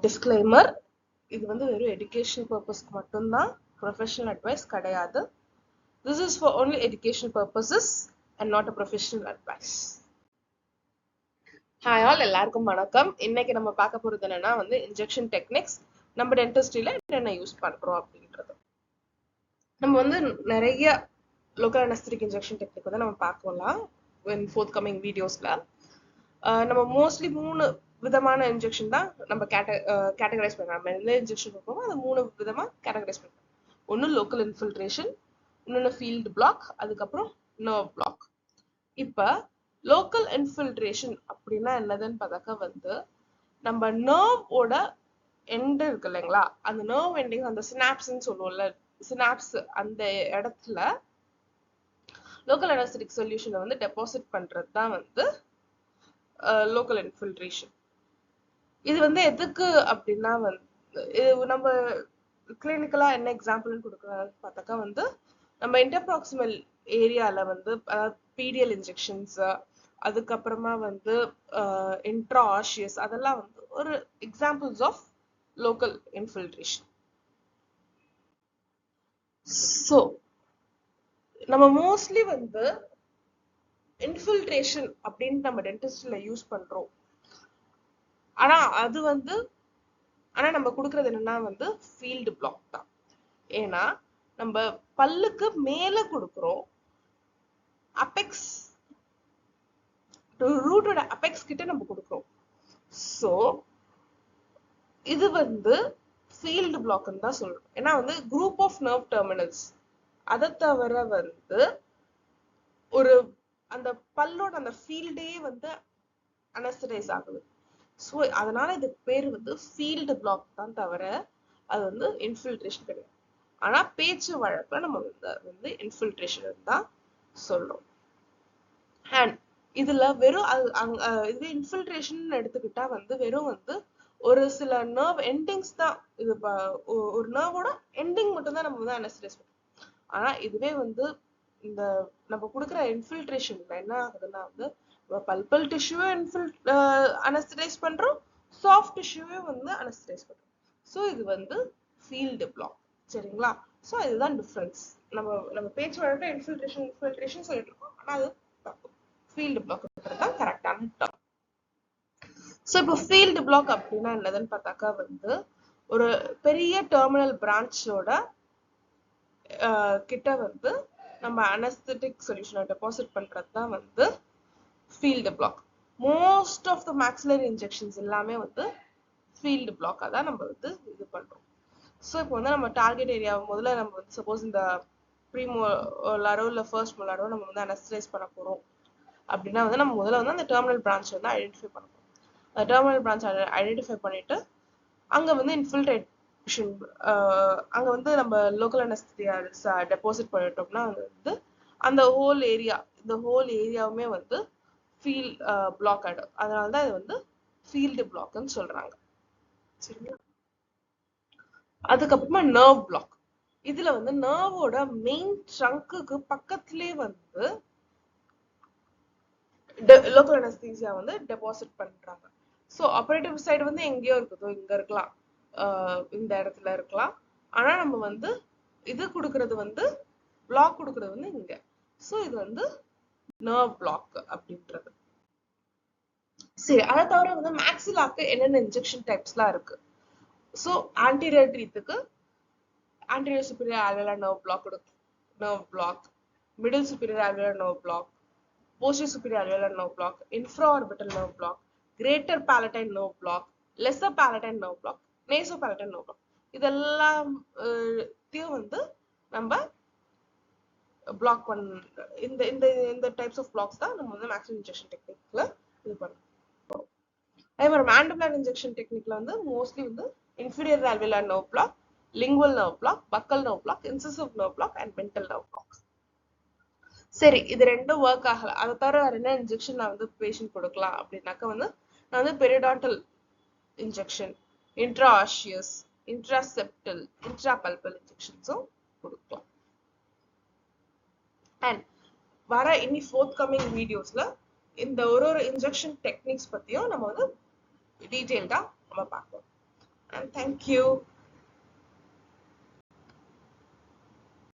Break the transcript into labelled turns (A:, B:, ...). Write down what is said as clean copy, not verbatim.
A: Disclaimer, இது வந்து வெறும் எஜுகேஷன் பர்பஸ்க்கு மட்டும்தான், ப்ரொஃபஷனல் அட்வைஸ் கிடையாது. This is for only educational purposes and not a professional advice. Hi all, எல்லாருக்கும் வணக்கம். இன்னைக்கு நம்ம பார்க்க போறது என்னன்னா வந்து இன்ஜெக்ஷன் டெக்னிக்ஸ் நம்ம டென்டிஸ்ட்ரியில என்ன யூஸ் பண்றோம் அப்படின்றது. நம்ம வந்து நிறைய லோக்கல் அனஸ்தெடிக் இன்ஜெக்ஷன் டெக்னிக் வந்து நம்ம பார்க்கலாம் in forthcoming வீடியோஸ்ல. நம்ம மோஸ்ட்லி 3 விதமான இன்ஜெக்ஷன் தான் நம்ம கேட்டகரைஸ் பண்றோம். நம்ம எந்த இன்ஜெக்ஷன் பார்ப்போமோ அது 3 விதமா கேட்டகரைஸ் பண்றோம். ஒன்னு லோக்கல் இன்ஃபில்ட்ரேஷன், இன்னொன்னு ஃபீல்டு பிளாக், அதுக்கப்புறம் நர்வ் பிளாக். இப்ப லோக்கல் இன்ஃபில்ட்ரேஷன் அப்படின்னா என்னதுன்னு பார்த்தாக்கா வந்து நம்ம நர்வோட எண்ட் இருக்கு இல்லைங்களா, அந்த நர்வ் எண்டிங், அந்த சினாப்ஸ்ன்னு சொல்லுவோம்ல, சினாப்ஸ் அந்த இடத்துல லோக்கல் அனஸ்தெடிக் சொல்யூஷனை வந்து டெபாசிட் பண்றது தான் வந்து லோக்கல் இன்ஃபில்ட்ரேஷன். இது வந்து எதுக்கு அப்படின்னா வந்து நம்ம கிளினிக்கலா என்ன எக்ஸாம்பிள்னு கொடுக்கறான்னு பார்த்தாக்கா வந்து நம்ம இன்டர்ப்ராக்சிமல் ஏரியால வந்து பீடியல் இன்ஜெக்ஷன்ஸ், அதுக்கப்புறமா வந்து இன்ட்ரா ஆஷியஸ், அதெல்லாம் வந்து ஒரு examples of local infiltration. So நம்ம மோஸ்ட்லி வந்து இன்ஃபில்ட்ரேஷன் அப்படின்னு நம்ம டென்டிஸ்ட்ல யூஸ் பண்றோம். ஆனா அது வந்து நம்ம கொடுக்கறது என்னன்னா வந்து ஃபீல்டு பிளாக் தான். ஏன்னா நம்ம பல்லுக்கு மேல கொடுக்குறோம், அபெக்ஸ் ரூட்டோட அபெக்ஸ் கிட்ட நம்ம கொடுக்குறோம். ஸோ இது வந்து ஃபீல்டு பிளாக்னு தான் சொல்றோம். ஏன்னா வந்து குரூப் ஆஃப் நர்வ் டெர்மினல்ஸ், அதை தவிர வந்து ஒரு அந்த பல்லோட அந்த ஃபீல்டே வந்து அனஸ்தடைஸ் ஆகுது. ஸோ அதனால இது பேர் வந்து ஃபீல்டு பிளாக் தான் தவிர அது வந்து இன்ஃபில்ட்ரேஷன் கிடையாது. ஆனா பேச்சு வழக்குல நம்ம வந்து இன்ஃபில்ட்ரேஷன் தான் சொல்றோம். அண்ட் இதுல வெறும் இது இன்ஃபில்ட்ரேஷன் எடுத்துக்கிட்டா வந்து வெறும் வந்து ஒரு சில நர்வ் எண்டிங்ஸ் தான், இது ஒரு நர்வோட எண்டிங் மட்டும் தான் நம்ம வந்து அனஸ்தடைஸ் பண்றோம். ஆனா இதுவே வந்து இந்த நம்ம கொடுக்குற இன்ஃபில்ட்ரேஷன்ல என்ன ஆகுதுன்னா வந்து பல்பல் டிஷ்யூவை அனஸ்தடைஸ் பண்றோம், சாஃப்ட் டிஷ்யூவை வந்து அனஸ்தடைஸ் பண்றோம். ஸோ இது வந்து ஃபீல்டு பிளாக். சரிங்களா? ஸோ இதுதான் டிஃபரன்ஸ். நம்ம பேச்சு வழக்கில் இன்ஃபில்ட்ரேஷன் சொல்லிட்டு இருக்கோம், ஆனா அது தப்பு. ஃபீல்டு பிளாக் தான் கரெக்டான டேர்ம். ஸோ இப்போ ஃபீல்டு பிளாக் அப்படின்னா என்னதுன்னு பார்த்தாக்கா வந்து ஒரு பெரிய டெர்மினல் பிரான்ச்சோட கிட்ட வந்து நம்ம அனஸ்தெடிக் சொல்யூஷனை டெபாசிட் பண்றது தான் வந்து field block. Most of the maxillary injections எல்லாமே வந்து ஃபீல்டு பிளாக்காக தான் நம்ம வந்து இது பண்றோம். ஸோ இப்போ வந்து நம்ம டார்கெட் ஏரியா முதல்ல நம்ம வந்து சப்போஸ் இந்த ப்ரீமோலாரோ இல்லை ஃபர்ஸ்ட் மோலாரோ நம்ம வந்து அனஸ்தடைஸ் பண்ண போறோம் அப்படின்னா வந்து நம்ம முதல்ல வந்து அந்த டெர்மினல் பிரான்ச் வந்து ஐடென்டிஃபை பண்ண போறோம். அந்த டெர்மினல் பிரான்ச் ஐடென்டிஃபை பண்ணிட்டு அங்க வந்து இன்ஃபில்ட்ரேஷன் அங்க வந்து நம்ம லோக்கல் அனஸ்தீசியா டெபாசிட் பண்ணிட்டோம்னா வந்து அந்த ஹோல் ஏரியா, இந்த ஹோல் ஏரியாவுமே வந்து ஃபீல் பிளாக் ஆயிடும். அதனாலதான் இது வந்து ஃபீல்டு பிளாக்னு சொல்றாங்க. சரிங்களா? அதுக்கப்புறமா நர்வ் பிளாக். இதுல வந்து நர்வோட மெயின் ட்ரங்க்குக்கு பக்கத்திலே வந்து லோக்கல் அனஸ்தீசியா வந்து டெபாசிட் பண்றாங்க. ஸோ ஆபரேட்டிவ் சைடு வந்து எங்கேயோ இருக்குதோ, இங்க இருக்கலாம், இந்த இடத்துல இருக்கலாம். ஆனா நம்ம வந்து இது கொடுக்கறது வந்து பிளாக் கொடுக்கறது வந்து இங்க. ஸோ இது வந்து நர்வ் பிளாக் அப்படின்றது. சரி, அதை தவிர வந்து மேக்ஸிலாக்கு என்னென்ன இன்ஜெக்ஷன் டைப்ஸ்லாம் இருக்கு. ஸோ ஆன்டீரியர் டீத்துக்கு anterior superior alveolar nerve block, middle superior alveolar nerve block, posterior superior alveolar nerve block, infraorbital nerve block, greater palatine nerve block, lesser palatine nerve block, nasopalatine nerve block. இதெல்லாம் வந்து நம்ம black பண்ண இந்த இந்த இந்த types of blocks தான் நம்ம வந்து மேக்ஸிமம் இன்ஜெக்ஷன் டெக்னிக்ல இது பண்ணுறோம். அதே மாதிரி மேண்டிபுலர் இன்ஜெக்ஷன் டெக்னிக்ல வந்து மோஸ்ட்லி வந்து inferior alveolar nerve block, lingual nerve block, buccal nerve block, incisive nerve block and mental nerve block. சரி, இது ரெண்டும் ஒர்க் ஆகல, அதை தவிர வேற என்ன இன்ஜெக்ஷன் நான் வந்து பேஷண்ட் கொடுக்கலாம் அப்படின்னாக்க வந்து நான் வந்து பெரிடான்டல் இன்ஜெக்ஷன், இன்ட்ரா ஆஷியஸ், இன்ட்ராசெப்டல், இன்ட்ராபல்பல் இன்ஜெக்ஷன்ஸும் கொடுக்கலாம். அண்ட் வர இனி ஃபோர்த்கமிங் வீடியோஸ்ல இந்த ஒரு இன்ஜெக்ஷன் டெக்னிக்ஸ் பத்தியும் நம்ம வந்து டீடைல்டா நம்ம பார்ப்போம். and thank you.